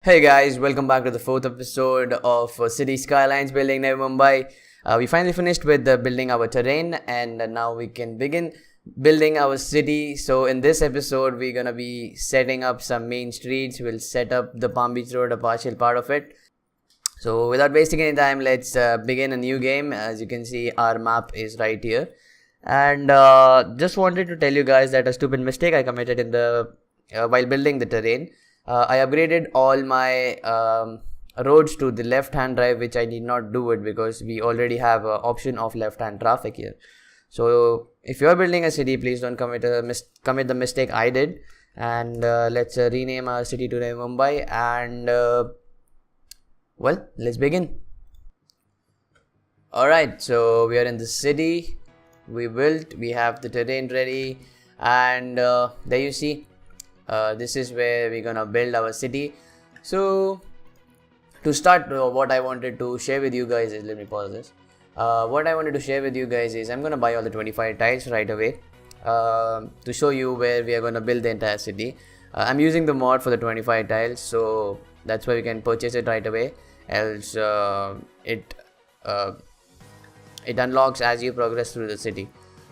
Hey guys, welcome back to the fourth episode of City Skylines building Navi Mumbai. We finally finished with building our terrain, and now we can begin building our city. So in this episode, we're gonna be setting up some main streets. We'll set up the Palm Beach Road, a partial part of it. So without wasting any time, let's begin a new game. As you can see, our map is right here. And just wanted to tell you guys that a stupid mistake I committed in the while building the terrain. I upgraded all my roads to the left-hand drive, which I did not do it because we already have an option of left-hand traffic here. So if you are building a city, please don't commit the mistake I did. And let's rename our city to Navi Mumbai. And well, let's begin. Alright, so we are in the city. We have the terrain ready, and there you see. This is where we're gonna build our city. So to start, what I wanted to share with you guys is, let me pause this. What I wanted to share with you guys is I'm gonna buy all the 25 tiles right away to show you where we are gonna build the entire city. I'm using the mod for the 25 tiles, so that's why we can purchase it right away. Else it unlocks as you progress through the city.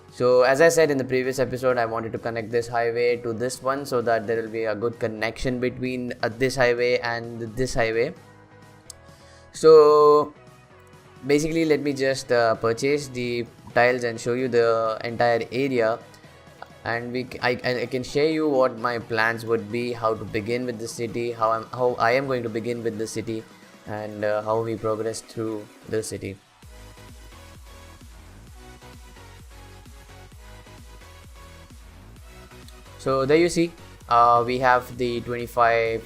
So as I said in the previous episode, I wanted to connect this highway to this one so that there will be a good connection between this highway and this highway. So basically, let me just purchase the tiles and show you the entire area, and I can share you what my plans would be, how to begin with the city, how I am going to begin with the city, and how we progress through the city. So there you see, we have the 25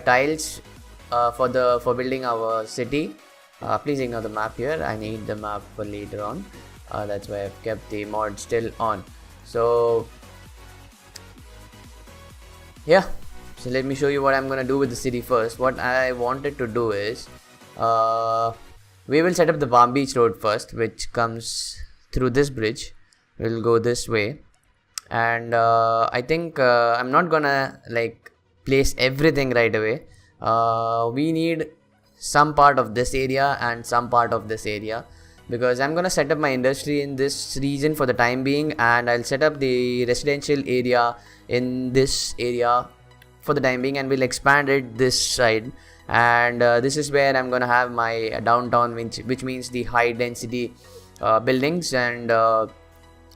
tiles for building our city. Please ignore the map here. I need the map for later on. That's why I've kept the mod still on. So yeah, so let me show you what I'm gonna do with the city first. What I wanted to do is we will set up the Palm Beach Road first, which comes through this bridge. We'll go this way. And I think I'm not gonna place everything right away. We need some part of this area and some part of this area, because I'm gonna set up my industry in this region for the time being, and I'll set up the residential area in this area for the time being, and we'll expand it this side. And this is where I'm gonna have my downtown, which means the high density buildings, and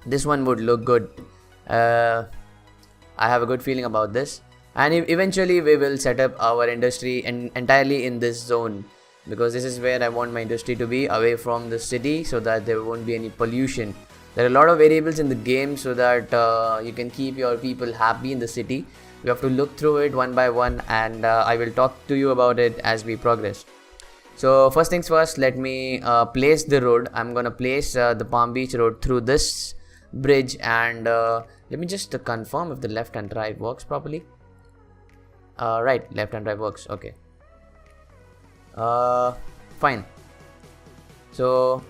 this one would look good. I have a good feeling about this, and eventually we will set up our industry entirely in this zone, because this is where I want my industry to be, away from the city, so that there won't be any pollution. There are a lot of variables in the game so that you can keep your people happy in the city. You have to look through it one by one, and I will talk to you about it as we progress. So first things first, let me place the road. I'm gonna place the Palm Beach Road through this bridge, and let me just confirm if the left hand drive works properly. Right, left hand drive works. Okay, fine. So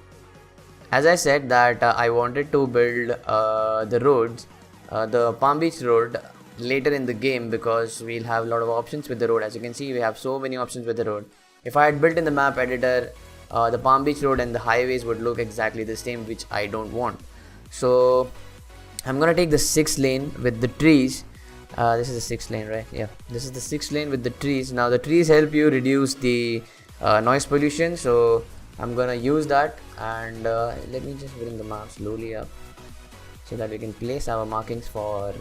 as I said that I wanted to build the roads, the Palm Beach Road, later in the game, because we'll have a lot of options with the road. As you can see, we have so many options with the road. If I had built in the map editor, the Palm Beach Road and the highways would look exactly the same, which I don't want. So I'm gonna take the 6th lane with the trees. This is the 6th lane, right? Yeah, this is the 6th lane with the trees. Now the trees help you reduce the noise pollution, so I'm gonna use that. And let me just bring the map slowly up so that we can place our markings for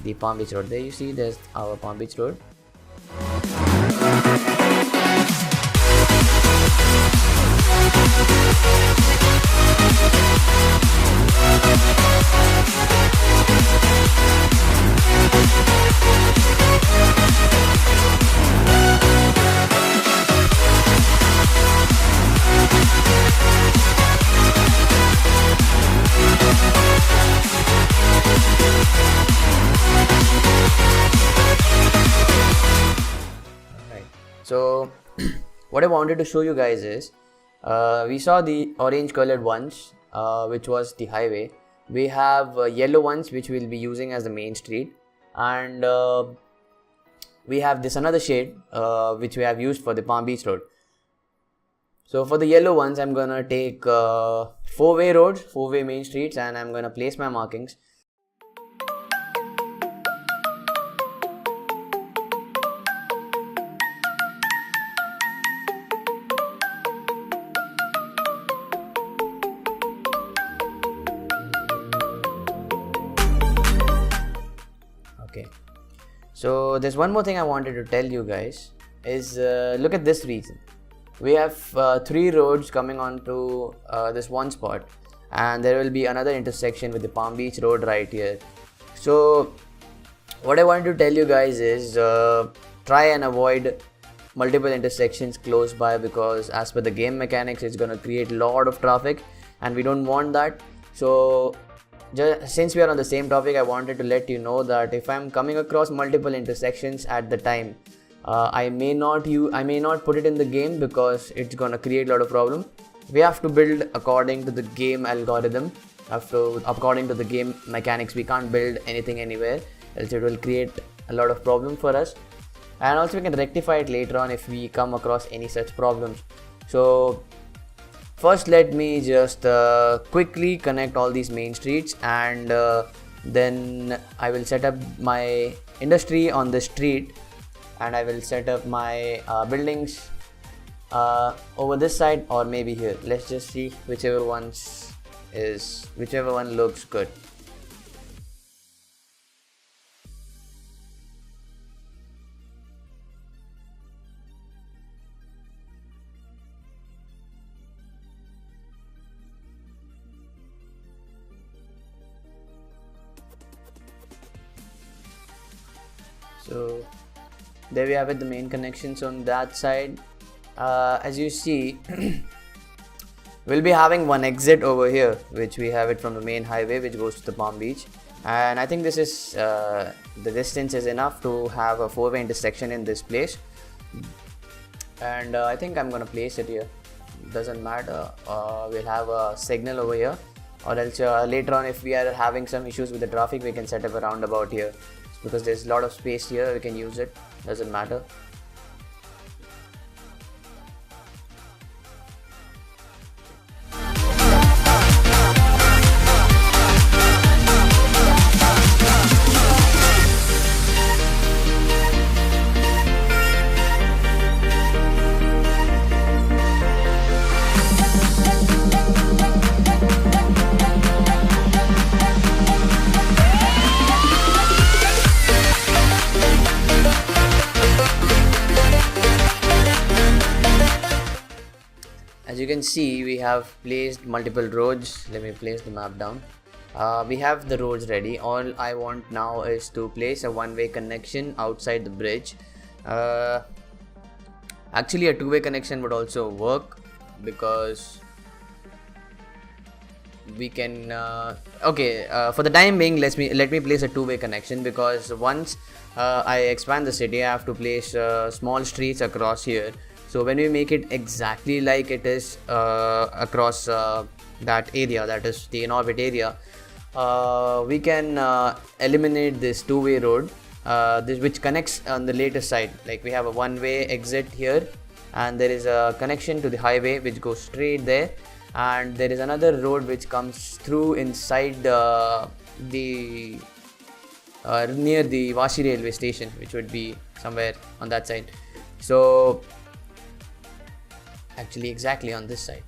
the Palm Beach Road. There you see, there's our Palm Beach Road. So what I wanted to show you guys is we saw the orange colored ones, which was the highway. We have yellow ones which we'll be using as the main street, and we have this another shade which we have used for the Palm Beach road. So for the yellow ones, I'm gonna take 4-way roads, 4-way main streets, and I'm gonna place my markings. Okay, so there's one more thing I wanted to tell you guys is look at this region. We have 3 roads coming onto this one spot, and there will be another intersection with the Palm Beach road right here. So what I wanted to tell you guys is try and avoid multiple intersections close by, because as per the game mechanics it's going to create a lot of traffic and we don't want that. So since we are on the same topic, I wanted to let you know that if I'm coming across multiple intersections at the time, I may not put it in the game because it's gonna create a lot of problem. We have to build according to the game algorithm, according to the game mechanics. We can't build anything anywhere, else it will create a lot of problem for us. And also we can rectify it later on if we come across any such problems. So first let me just quickly connect all these main streets, and then I will set up my industry on the street, and I will set up my buildings over this side or maybe here. Let's just see whichever one looks good. So there we have it, the main connections on that side. As you see, we'll be having one exit over here, which we have it from the main highway which goes to the Palm Beach, and I think this is the distance is enough to have a 4-way intersection in this place. And I think I'm gonna place it here. Doesn't matter, we'll have a signal over here, or else later on if we are having some issues with the traffic, we can set up a roundabout here, because there's a lot of space here, we can use it, doesn't matter. As you can see, we have placed multiple roads. Let me place the map down. We have the roads ready. All I want now is to place a one-way connection outside the bridge. Actually a two-way connection would also work, because we can for the time being let me place a two-way connection, because once I expand the city, I have to place small streets across here. So when we make it exactly like it is across that area, that is the in-orbit area, we can eliminate this two-way road, which connects on the later side. Like we have a one-way exit here, and there is a connection to the highway which goes straight there, and there is another road which comes through inside the near the Vashi railway station, which would be somewhere on that side. So actually exactly on this side.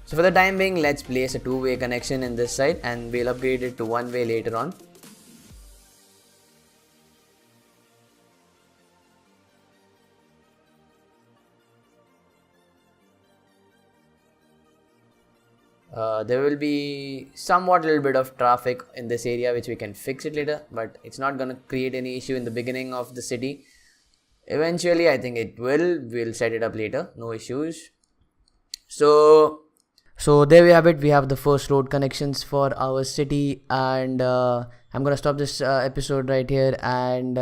So for the time being, let's place a two-way connection in this side, and we'll upgrade it to one-way later on. There will be somewhat little bit of traffic in this area, which we can fix it later, but it's not going to create any issue in the beginning of the city. Eventually I think it will. We'll set it up later, no issues. So there we have it. We have the first road connections for our city, and I'm gonna stop this episode right here. And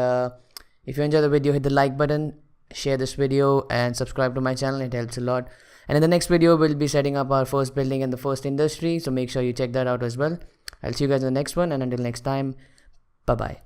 if you enjoy the video, hit the like button, share this video, and subscribe to my channel. It helps a lot. And in the next video, we'll be setting up our first building in the first industry, so make sure you check that out as well. I'll see you guys in the next one, and until next time, bye bye.